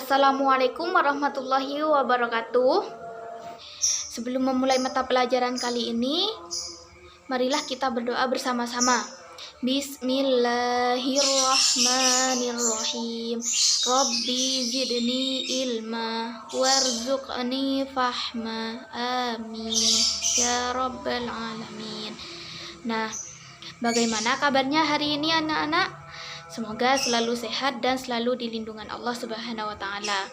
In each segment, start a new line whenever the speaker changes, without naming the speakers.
Assalamualaikum warahmatullahi wabarakatuh. Sebelum memulai mata pelajaran kali ini, marilah kita berdoa bersama-sama. Bismillahirrahmanirrahim. Rabbi zidni ilma warzuqni fahma. Amin ya rabbal alamin. Nah, bagaimana kabarnya hari ini anak-anak? Semoga selalu sehat dan selalu di lindungan Allah Subhanahu wa taala.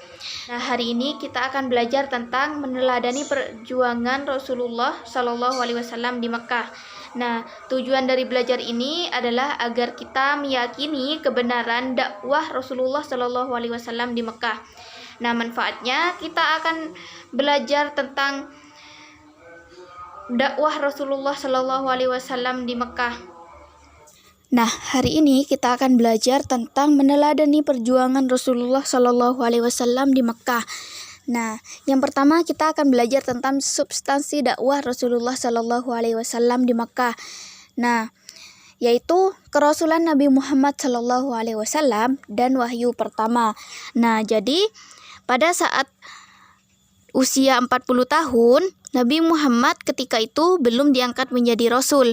Nah, hari ini kita akan belajar tentang meneladani perjuangan Rasulullah Shallallahu alaihi wasallam di Mekah. Nah, tujuan dari belajar ini adalah agar kita meyakini kebenaran dakwah Rasulullah Shallallahu alaihi wasallam di Mekah. Nah, manfaatnya kita akan belajar tentang dakwah Rasulullah Shallallahu alaihi wasallam di Mekah. Nah, hari ini kita akan belajar tentang meneladani perjuangan Rasulullah Shallallahu alaihi wasallam di Mekah. Nah, yang pertama kita akan belajar tentang substansi dakwah Rasulullah Shallallahu alaihi wasallam di Mekah. Nah, yaitu kerasulan Nabi Muhammad Shallallahu alaihi wasallam dan wahyu pertama. Nah, jadi pada saat usia 40 tahun, Nabi Muhammad ketika itu belum diangkat menjadi rasul.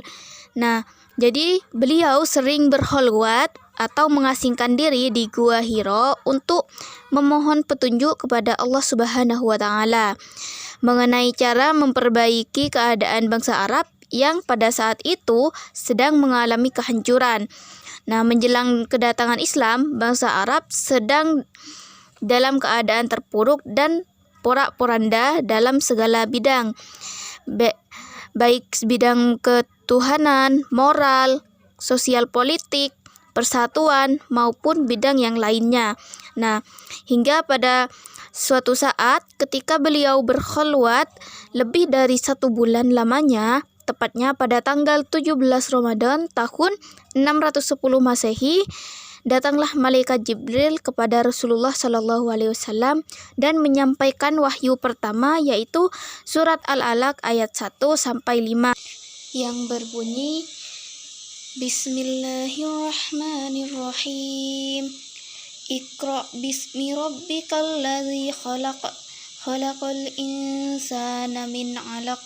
Nah, jadi beliau sering berkholwat atau mengasingkan diri di Gua Hiro untuk memohon petunjuk kepada Allah Subhanahu wa taala mengenai cara memperbaiki keadaan bangsa Arab yang pada saat itu sedang mengalami kehancuran. Nah, menjelang kedatangan Islam, bangsa Arab sedang dalam keadaan terpuruk dan porak-poranda dalam segala bidang. Baik bidang ketuhanan, moral, sosial politik, persatuan, maupun bidang yang lainnya. Nah, hingga pada suatu saat ketika beliau berkholwat lebih dari 1 bulan lamanya, tepatnya pada tanggal 17 Ramadan tahun 610 Masehi, datanglah malaikat Jibril kepada Rasulullah Shallallahu alaihi wasallam dan menyampaikan wahyu pertama, yaitu surat Al-Alaq ayat 1 sampai 5 yang berbunyi Bismillahirrahmanirrahim. Iqra bismi rabbikal ladzi khalaq, khalaqal insana min 'alaq.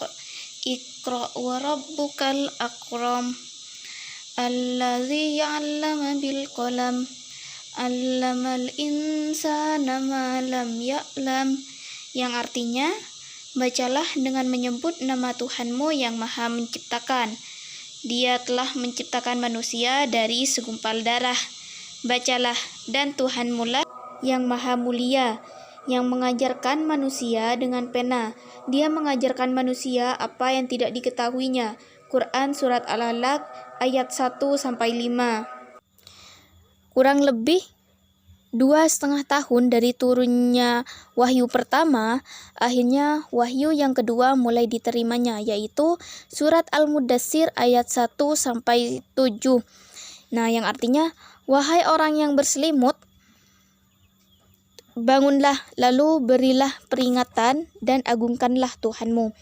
Iqra wa rabbukal akram. Alladzi 'allama bil qalam, 'allamal insana ma lam ya'lam, yang artinya, bacalah dengan menyebut nama Tuhanmu yang Maha Menciptakan. Dia telah menciptakan manusia dari segumpal darah. Bacalah, dan Tuhanmu lah yang Maha Mulia, yang mengajarkan manusia dengan pena. Dia mengajarkan manusia apa yang tidak diketahuinya. Quran Surat Al-Alaq ayat 1 sampai 5. Kurang lebih 2,5 tahun dari turunnya wahyu pertama, akhirnya wahyu yang kedua mulai diterimanya, yaitu surat Al-Mudaththir ayat 1 sampai 7. Nah, yang artinya, wahai orang yang berselimut, bangunlah, lalu berilah peringatan dan agungkanlah Tuhanmu,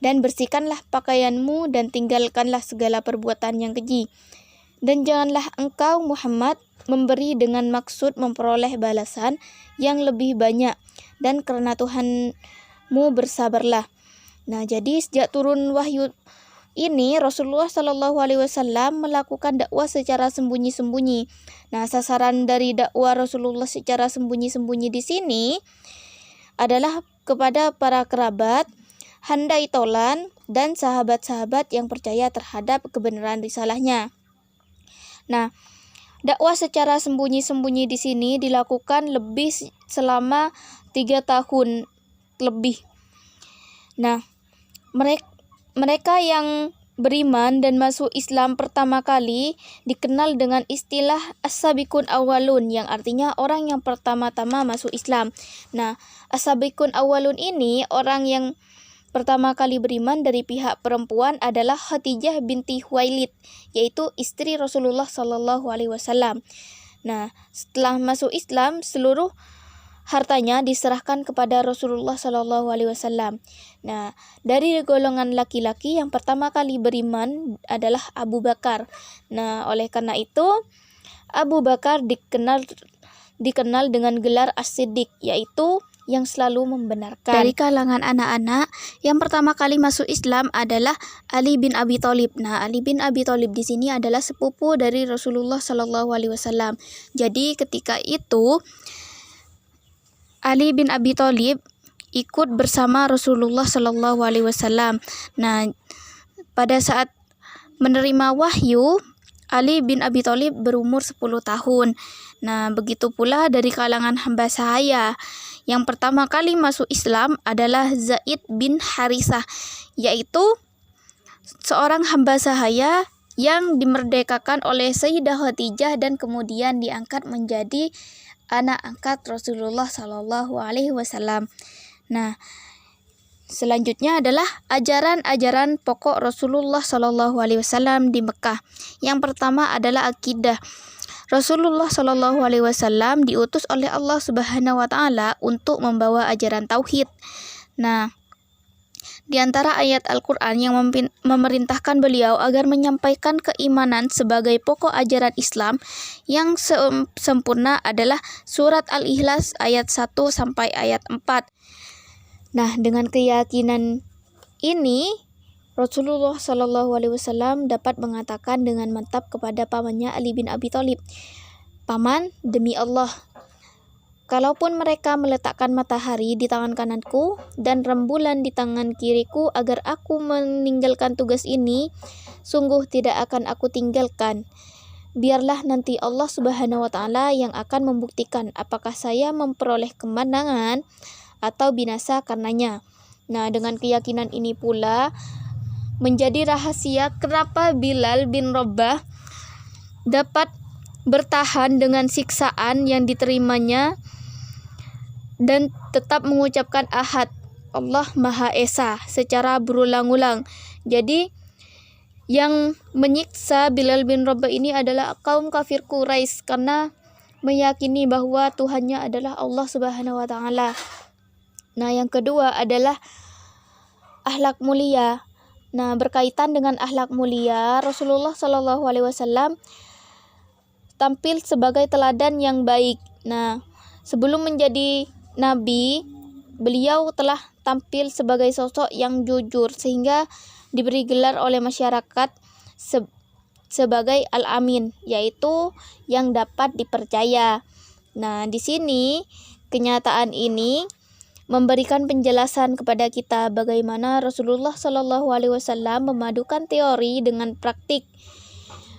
dan bersihkanlah pakaianmu dan tinggalkanlah segala perbuatan yang keji. Dan janganlah engkau Muhammad memberi dengan maksud memperoleh balasan yang lebih banyak, dan karena Tuhanmu bersabarlah. Nah, jadi sejak turun wahyu ini, Rasulullah Shallallahu alaihi wasallam melakukan dakwah secara sembunyi-sembunyi. Nah, sasaran dari dakwah Rasulullah secara sembunyi-sembunyi di sini adalah kepada para kerabat, handai tolan, dan sahabat-sahabat yang percaya terhadap kebenaran risalahnya. Nah, dakwah secara sembunyi-sembunyi di sini dilakukan selama 3 tahun lebih. Nah, mereka yang beriman dan masuk Islam pertama kali dikenal dengan istilah as-sabiqun awwalun, yang artinya orang yang pertama-tama masuk Islam. Nah, as-sabiqun awwalun ini, orang yang pertama kali beriman dari pihak perempuan adalah Khadijah binti Khuwailid, yaitu istri Rasulullah Shallallahu alaihi wasallam. Nah, setelah masuk Islam, seluruh hartanya diserahkan kepada Rasulullah Shallallahu alaihi wasallam. Nah, dari golongan laki-laki yang pertama kali beriman adalah Abu Bakar. Nah, oleh karena itu Abu Bakar dikenal dikenal dengan gelar As-Siddiq, yaitu yang selalu membenarkan. Dari kalangan anak-anak, yang pertama kali masuk Islam adalah Ali bin Abi Thalib. Nah, Ali bin Abi Thalib di sini adalah sepupu dari Rasulullah Shallallahu Alaihi Wasallam. Jadi ketika itu Ali bin Abi Thalib ikut bersama Rasulullah Shallallahu Alaihi Wasallam. Nah, pada saat menerima wahyu, Ali bin Abi Thalib berumur 10 tahun. Nah, begitu pula dari kalangan hamba sahaya. Yang pertama kali masuk Islam adalah Zaid bin Harisah, yaitu seorang hamba sahaya yang dimerdekakan oleh Sayyidah Khadijah dan kemudian diangkat menjadi anak angkat Rasulullah Shallallahu Alaihi Wasallam. Nah, selanjutnya adalah ajaran-ajaran pokok Rasulullah Shallallahu Alaihi Wasallam di Mekah. Yang pertama adalah akidah. Rasulullah Shallallahu Alaihi Wasallam diutus oleh Allah Subhanahu Wa Taala untuk membawa ajaran tauhid. Nah, di antara ayat Al-Quran yang memerintahkan beliau agar menyampaikan keimanan sebagai pokok ajaran Islam yang sempurna adalah surat Al-Ikhlas ayat 1 sampai ayat 4. Nah, dengan keyakinan ini, Rasulullah Shallallahu Alaihi Wasallam dapat mengatakan dengan mantap kepada pamannya Ali bin Abi Thalib, "Paman, demi Allah, kalaupun mereka meletakkan matahari di tangan kananku dan rembulan di tangan kiriku agar aku meninggalkan tugas ini, sungguh tidak akan aku tinggalkan. Biarlah nanti Allah Subhanahu Wa Taala yang akan membuktikan apakah saya memperoleh kemenangan atau binasa karenanya." Nah, dengan keyakinan ini pula menjadi rahasia kenapa Bilal bin Rabah dapat bertahan dengan siksaan yang diterimanya dan tetap mengucapkan Ahad, Allah Maha Esa, secara berulang-ulang. Jadi yang menyiksa Bilal bin Rabah ini adalah kaum kafir Quraisy karena meyakini bahwa Tuhannya adalah Allah Subhanahu Wa Taala. Nah, yang kedua adalah akhlak mulia. Nah, berkaitan dengan akhlak mulia, Rasulullah Shallallahu Alaihi Wasallam tampil sebagai teladan yang baik. Nah, sebelum menjadi nabi, beliau telah tampil sebagai sosok yang jujur sehingga diberi gelar oleh masyarakat sebagai Al-Amin, yaitu yang dapat dipercaya. Nah, di sini kenyataan ini memberikan penjelasan kepada kita bagaimana Rasulullah Shallallahu Alaihi Wasallam memadukan teori dengan praktik.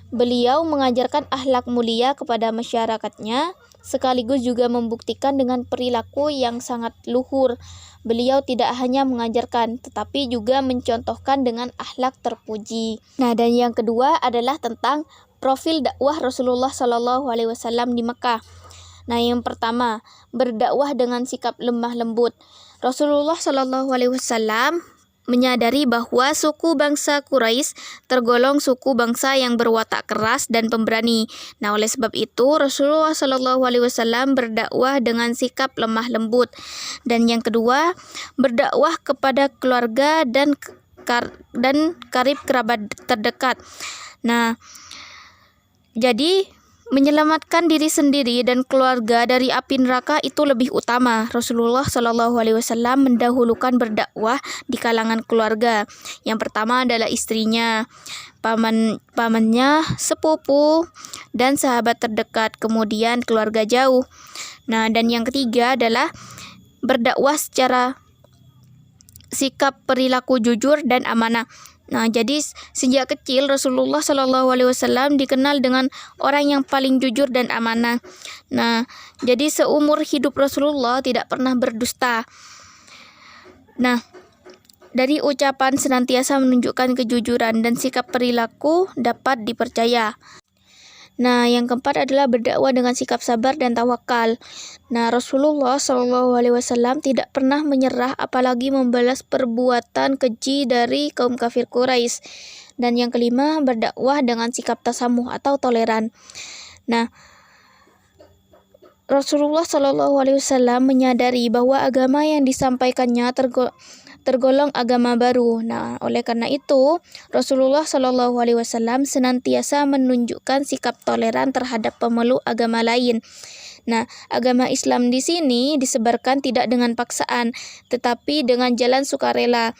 Beliau mengajarkan akhlak mulia kepada masyarakatnya, sekaligus juga membuktikan dengan perilaku yang sangat luhur. Beliau tidak hanya mengajarkan, tetapi juga mencontohkan dengan akhlak terpuji. Nah, dan yang kedua adalah tentang profil dakwah Rasulullah Shallallahu Alaihi Wasallam di Mekah. Nah, yang pertama, berdakwah dengan sikap lemah lembut. Rasulullah Shallallahu Alaihi Wasallam menyadari bahwa suku bangsa Quraisy tergolong suku bangsa yang berwatak keras dan pemberani. Nah, oleh sebab itu Rasulullah Shallallahu Alaihi Wasallam berdakwah dengan sikap lemah lembut. Dan yang kedua, berdakwah kepada keluarga dan karib kerabat terdekat. Nah, jadi menyelamatkan diri sendiri dan keluarga dari api neraka itu lebih utama. Rasulullah Shallallahu Alaihi Wasallam mendahulukan berdakwah di kalangan keluarga. Yang pertama adalah istrinya, pamannya, sepupu, dan sahabat terdekat, kemudian keluarga jauh. Nah, dan yang ketiga adalah berdakwah secara sikap perilaku jujur dan amanah. Nah, jadi sejak kecil Rasulullah Shallallahu Alaihi Wasallam dikenal dengan orang yang paling jujur dan amanah. Nah, jadi seumur hidup Rasulullah tidak pernah berdusta. Nah, dari ucapan senantiasa menunjukkan kejujuran dan sikap perilaku dapat dipercaya. Nah, yang keempat adalah berdakwah dengan sikap sabar dan tawakal. Nah, Rasulullah Shallallahu Alaihi Wasallam tidak pernah menyerah, apalagi membalas perbuatan keji dari kaum kafir Quraisy. Dan yang kelima, berdakwah dengan sikap tasamuh atau toleran. Nah, Rasulullah Shallallahu Alaihi Wasallam menyadari bahwa agama yang disampaikannya tergolong agama baru. Nah, oleh karena itu, Rasulullah Shallallahu Alaihi Wasallam senantiasa menunjukkan sikap toleran terhadap pemeluk agama lain. Nah, agama Islam di sini disebarkan tidak dengan paksaan, tetapi dengan jalan sukarela,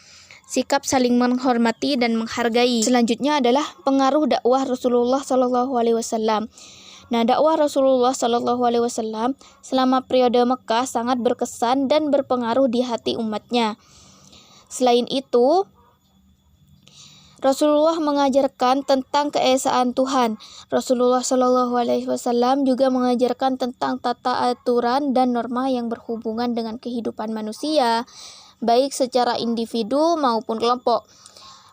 sikap saling menghormati dan menghargai. Selanjutnya adalah pengaruh dakwah Rasulullah Shallallahu Alaihi Wasallam. Nah, dakwah Rasulullah Shallallahu Alaihi Wasallam selama periode Mekah sangat berkesan dan berpengaruh di hati umatnya. Selain itu, Rasulullah mengajarkan tentang keesaan Tuhan. Rasulullah Shallallahu Alaihi Wasallam juga mengajarkan tentang tata aturan dan norma yang berhubungan dengan kehidupan manusia, baik secara individu maupun kelompok.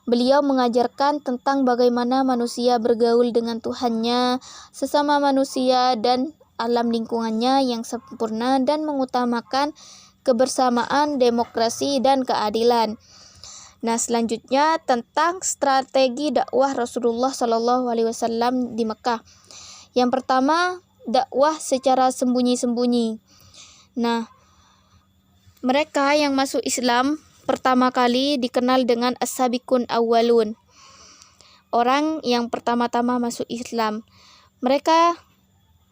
Beliau mengajarkan tentang bagaimana manusia bergaul dengan Tuhannya, sesama manusia, dan alam lingkungannya yang sempurna, dan mengutamakan kebersamaan, demokrasi, dan keadilan. Nah, selanjutnya tentang strategi dakwah Rasulullah Shallallahu Alaihi Wasallam di Mekah. Yang pertama, dakwah secara sembunyi-sembunyi. Nah, mereka yang masuk Islam pertama kali dikenal dengan as-sabiqun awwalun, orang yang pertama-tama masuk Islam. Mereka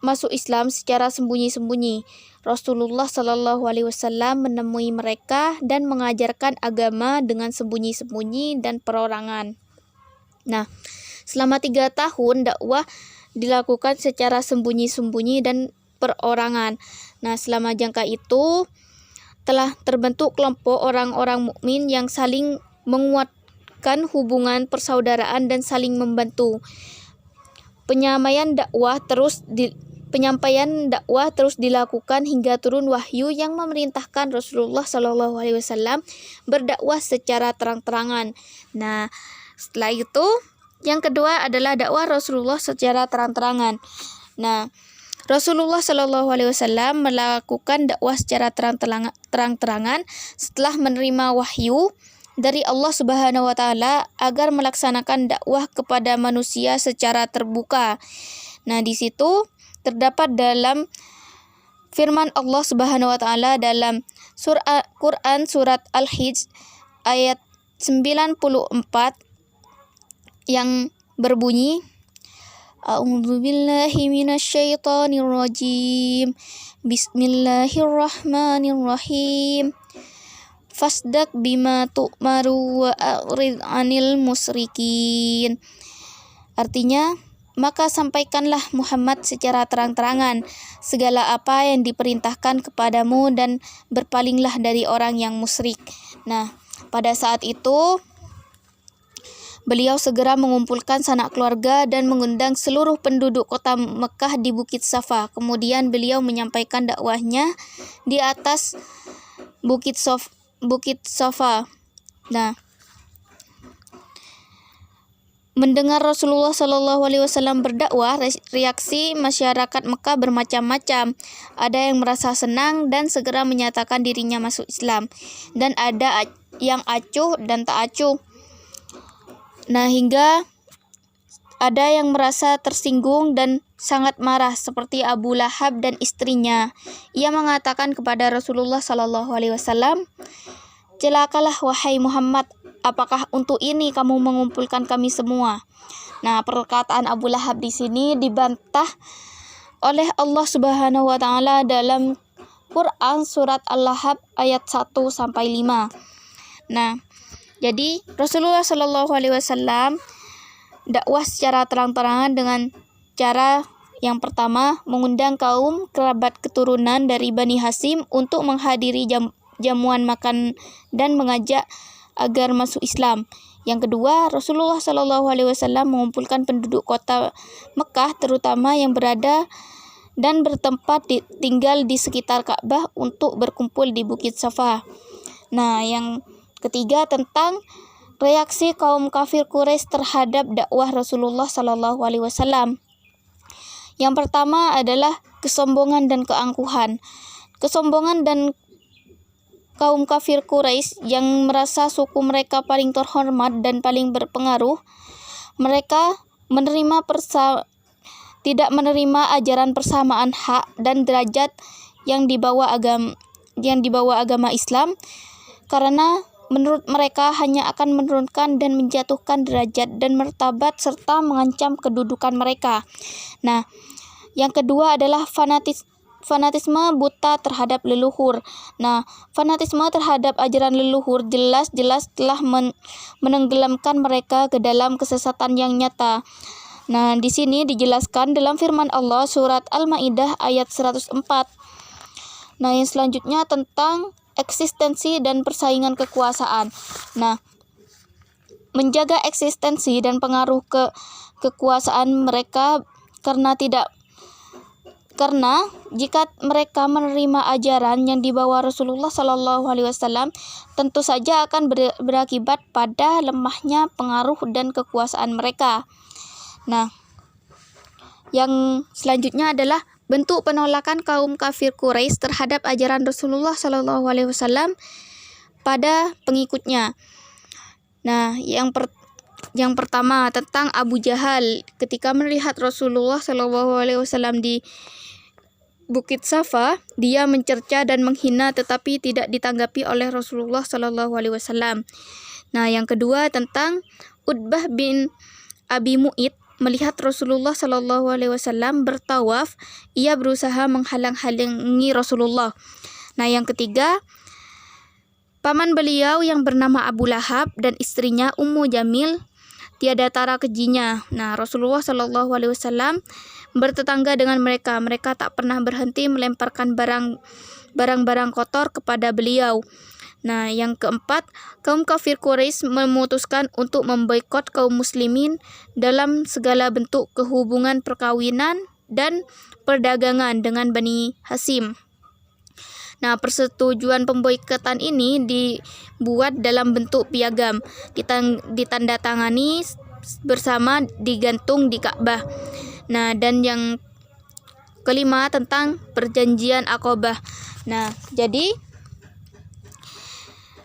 masuk Islam secara sembunyi-sembunyi. Rasulullah Shallallahu Alaihi Wasallam menemui mereka dan mengajarkan agama dengan sembunyi-sembunyi dan perorangan. Nah, selama 3 tahun dakwah dilakukan secara sembunyi-sembunyi dan perorangan. Nah, selama jangka itu telah terbentuk kelompok orang-orang mukmin yang saling menguatkan hubungan persaudaraan dan saling membantu. Penyampaian dakwah terus dilakukan hingga turun wahyu yang memerintahkan Rasulullah Shallallahu Alaihi Wasallam berdakwah secara terang-terangan. Nah, setelah itu yang kedua adalah dakwah Rasulullah secara terang-terangan. Nah, Rasulullah Shallallahu Alaihi Wasallam melakukan dakwah secara terang-terangan setelah menerima wahyu dari Allah Subhanahu Wa Taala agar melaksanakan dakwah kepada manusia secara terbuka. Nah, di situ terdapat dalam firman Allah Subhanahu Wa Taala dalam Quran surat Al-Hijr ayat 94 yang berbunyi, A'udzu billahi minasyaitonir rajim. Bismillahirrahmanirrahim. Fasdaq bima tu'maru wa a'rid 'anil musyrikin. Artinya, maka sampaikanlah Muhammad secara terang-terangan segala apa yang diperintahkan kepadamu dan berpalinglah dari orang yang musyrik. Nah, pada saat itu beliau segera mengumpulkan sanak keluarga dan mengundang seluruh penduduk kota Mekah di Bukit Safa. Kemudian beliau menyampaikan dakwahnya di atas Bukit Safa. Nah, mendengar Rasulullah Shallallahu Alaihi Wasallam berdakwah, reaksi masyarakat Mekah bermacam-macam. Ada yang merasa senang dan segera menyatakan dirinya masuk Islam, dan ada yang acuh dan tak acuh. Nah, hingga ada yang merasa tersinggung dan sangat marah seperti Abu Lahab dan istrinya. Ia mengatakan kepada Rasulullah Shallallahu Alaihi Wasallam, "Celakalah wahai Muhammad, apakah untuk ini kamu mengumpulkan kami semua?" Nah, perkataan Abu Lahab di sini dibantah oleh Allah Subhanahu Wa Taala dalam Quran surat Al-Lahab ayat 1-5. Nah, jadi Rasulullah Shallallahu Alaihi Wasallam dakwah secara terang-terangan dengan cara yang pertama, mengundang kaum kerabat keturunan dari Bani Hasyim untuk menghadiri jamuan makan dan mengajak agar masuk Islam. Yang kedua, Rasulullah Shallallahu Alaihi Wasallam mengumpulkan penduduk kota Mekah, terutama yang berada dan bertempat tinggal di sekitar Ka'bah untuk berkumpul di Bukit Safa. Nah, yang ketiga tentang reaksi kaum kafir Quraisy terhadap dakwah Rasulullah Shallallahu Alaihi Wasallam. Yang pertama adalah kesombongan dan keangkuhan. Kesombongan dan kaum kafir Quraisy yang merasa suku mereka paling terhormat dan paling berpengaruh, mereka tidak menerima ajaran persamaan hak dan derajat yang dibawa agama Islam, karena menurut mereka hanya akan menurunkan dan menjatuhkan derajat dan martabat serta mengancam kedudukan mereka. Nah, yang kedua adalah fanatisme buta terhadap leluhur. Nah, fanatisme terhadap ajaran leluhur jelas-jelas telah menenggelamkan mereka ke dalam kesesatan yang nyata. Nah, di sini dijelaskan dalam firman Allah surat Al-Maidah ayat 104. Nah, yang selanjutnya tentang eksistensi dan persaingan kekuasaan. Nah, menjaga eksistensi dan pengaruh kekuasaan mereka karena jika mereka menerima ajaran yang dibawa Rasulullah Shallallahu Alaihi Wasallam, tentu saja akan berakibat pada lemahnya pengaruh dan kekuasaan mereka. Nah, yang selanjutnya adalah bentuk penolakan kaum kafir Quraisy terhadap ajaran Rasulullah Shallallahu Alaihi Wasallam pada pengikutnya. Nah, yang pertama tentang Abu Jahal ketika melihat Rasulullah Shallallahu Alaihi Wasallam di Bukit Safa, dia mencerca dan menghina tetapi tidak ditanggapi oleh Rasulullah Shallallahu Alaihi Wasallam. Nah, yang kedua tentang Utbah bin Abi Mu'id melihat Rasulullah Shallallahu Alaihi Wasallam bertawaf, ia berusaha menghalang-halangi Rasulullah. Nah, yang ketiga, paman beliau yang bernama Abu Lahab dan istrinya Ummu Jamil tiada tara kejinya. Nah, Rasulullah Shallallahu Alaihi Wasallam bertetangga dengan mereka. Mereka tak pernah berhenti melemparkan barang-barang kotor kepada beliau. Nah, yang keempat, kaum kafir Quraisy memutuskan untuk memboikot kaum muslimin dalam segala bentuk hubungan perkawinan dan perdagangan dengan Bani Hasyim. Nah, persetujuan pemboikotan ini dibuat dalam bentuk piagam, ditandatangani bersama, digantung di Ka'bah. Nah, dan yang kelima tentang perjanjian Aqabah. Nah, jadi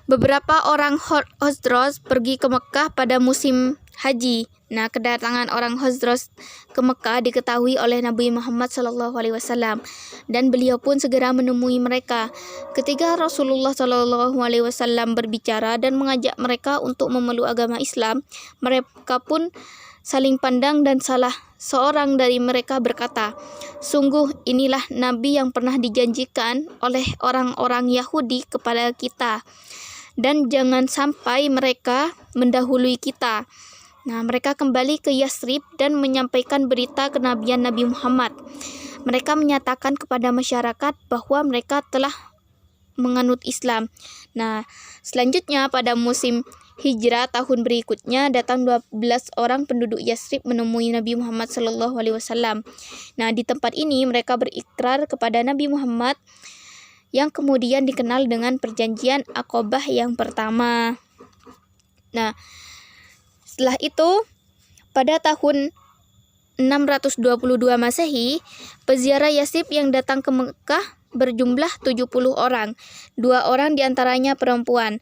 beberapa orang Khazraj pergi ke Mekah pada musim haji. Nah, kedatangan orang Khazraj ke Mekah diketahui oleh Nabi Muhammad SAW dan beliau pun segera menemui mereka. Ketika Rasulullah SAW berbicara dan mengajak mereka untuk memeluk agama Islam, mereka pun saling pandang dan salah seorang dari mereka berkata, "Sungguh inilah Nabi yang pernah dijanjikan oleh orang-orang Yahudi kepada kita, dan jangan sampai mereka mendahului kita." Nah, mereka kembali ke Yasrib dan menyampaikan berita kenabian Nabi Muhammad. Mereka menyatakan kepada masyarakat bahwa mereka telah menganut Islam. Nah, selanjutnya pada musim hijrah tahun berikutnya datang 12 orang penduduk Yasrib menemui Nabi Muhammad SAW. Nah, di tempat ini mereka berikrar kepada Nabi Muhammad yang kemudian dikenal dengan perjanjian Aqabah yang pertama. Nah, setelah itu pada tahun 622 Masehi, peziarah Yasrib yang datang ke Mekah berjumlah 70 orang. 2 orang diantaranya perempuan.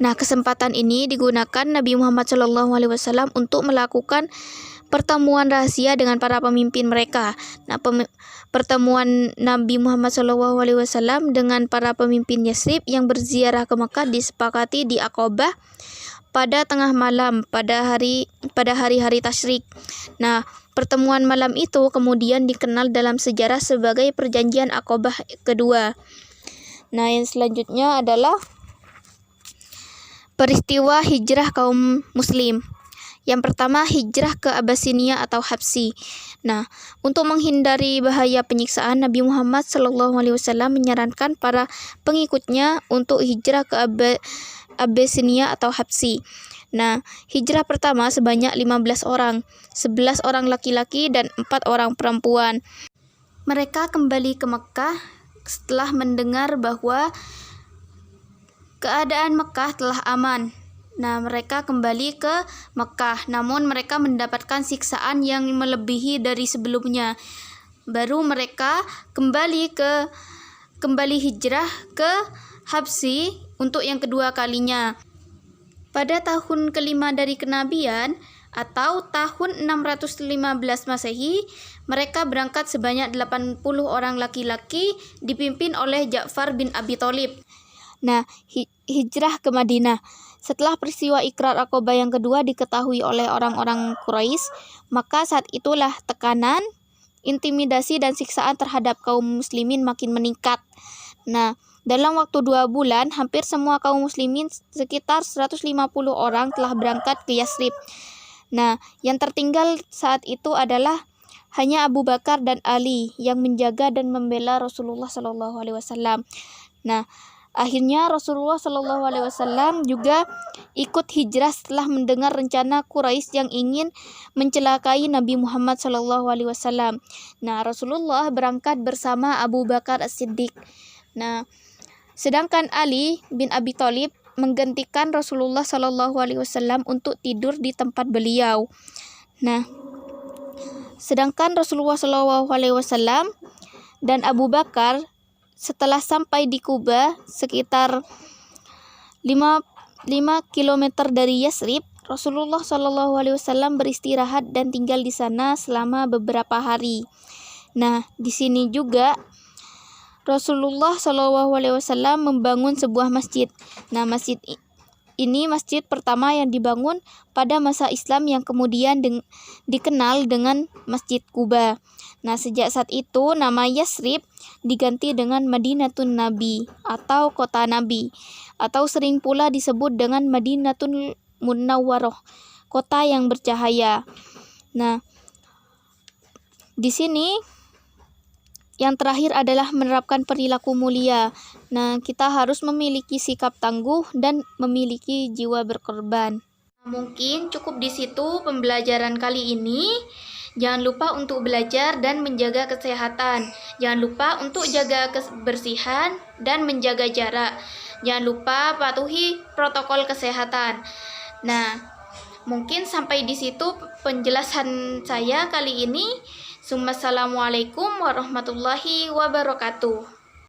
Nah, kesempatan ini digunakan Nabi Muhammad SAW untuk melakukan pertemuan rahasia dengan para pemimpin mereka. Nah, pertemuan Nabi Muhammad SAW dengan para pemimpin Yasrib yang berziarah ke Mekah disepakati di Aqabah pada tengah malam pada hari-hari tasyrik. Nah, pertemuan malam itu kemudian dikenal dalam sejarah sebagai perjanjian Aqabah kedua. Nah, yang selanjutnya adalah peristiwa hijrah kaum muslim. Yang pertama, hijrah ke Abyssinia atau Habsyi. Nah, untuk menghindari bahaya penyiksaan, Nabi Muhammad SAW menyarankan para pengikutnya untuk hijrah ke Abyssinia atau Habsyi. Nah, hijrah pertama sebanyak 15 orang, 11 orang laki-laki dan 4 orang perempuan. Mereka kembali ke Mekah setelah mendengar bahwa keadaan Mekah telah aman. Nah, mereka kembali ke Mekah, namun mereka mendapatkan siksaan yang melebihi dari sebelumnya. Baru mereka kembali hijrah ke Habsyi untuk yang kedua kalinya. Pada tahun kelima dari kenabian atau tahun 615 Masehi, mereka berangkat sebanyak 80 orang laki-laki dipimpin oleh Ja'far bin Abi Thalib. Nah, hijrah ke Madinah. Setelah peristiwa ikrar Aqabah yang kedua diketahui oleh orang-orang Quraisy, maka saat itulah tekanan intimidasi dan siksaan terhadap kaum muslimin makin meningkat. Nah, dalam waktu 2 bulan, hampir semua kaum muslimin sekitar 150 orang telah berangkat ke Yasrib. Nah, yang tertinggal saat itu adalah hanya Abu Bakar dan Ali yang menjaga dan membela Rasulullah Shallallahu Alaihi Wasallam. Nah, akhirnya Rasulullah Shallallahu Alaihi Wasallam juga ikut hijrah setelah mendengar rencana Quraisy yang ingin mencelakai Nabi Muhammad Shallallahu Alaihi Wasallam. Nah, Rasulullah berangkat bersama Abu Bakar As-Siddiq. Nah, sedangkan Ali bin Abi Thalib menggantikan Rasulullah Shallallahu Alaihi Wasallam untuk tidur di tempat beliau. Nah, sedangkan Rasulullah Shallallahu Alaihi Wasallam dan Abu Bakar setelah sampai di Kuba sekitar 5 km dari Yasrib, Rasulullah Shallallahu Alaihi Wasallam beristirahat dan tinggal di sana selama beberapa hari. Nah, di sini juga Rasulullah Shallallahu Alaihi Wasallam membangun sebuah masjid. Nah, masjid ini masjid pertama yang dibangun pada masa Islam yang kemudian dikenal dengan Masjid Kuba. Nah, sejak saat itu nama Yasrib diganti dengan Madinatun Nabi atau kota Nabi, atau sering pula disebut dengan Madinatul Munawwaroh, kota yang bercahaya. Nah, di sini yang terakhir adalah menerapkan perilaku mulia. Nah, kita harus memiliki sikap tangguh dan memiliki jiwa berkorban. Mungkin cukup di situ pembelajaran kali ini. Jangan lupa untuk belajar dan menjaga kesehatan. Jangan lupa untuk jaga kebersihan dan menjaga jarak. Jangan lupa patuhi protokol kesehatan. Nah, mungkin sampai di situ penjelasan saya kali ini. Assalamualaikum warahmatullahi wabarakatuh.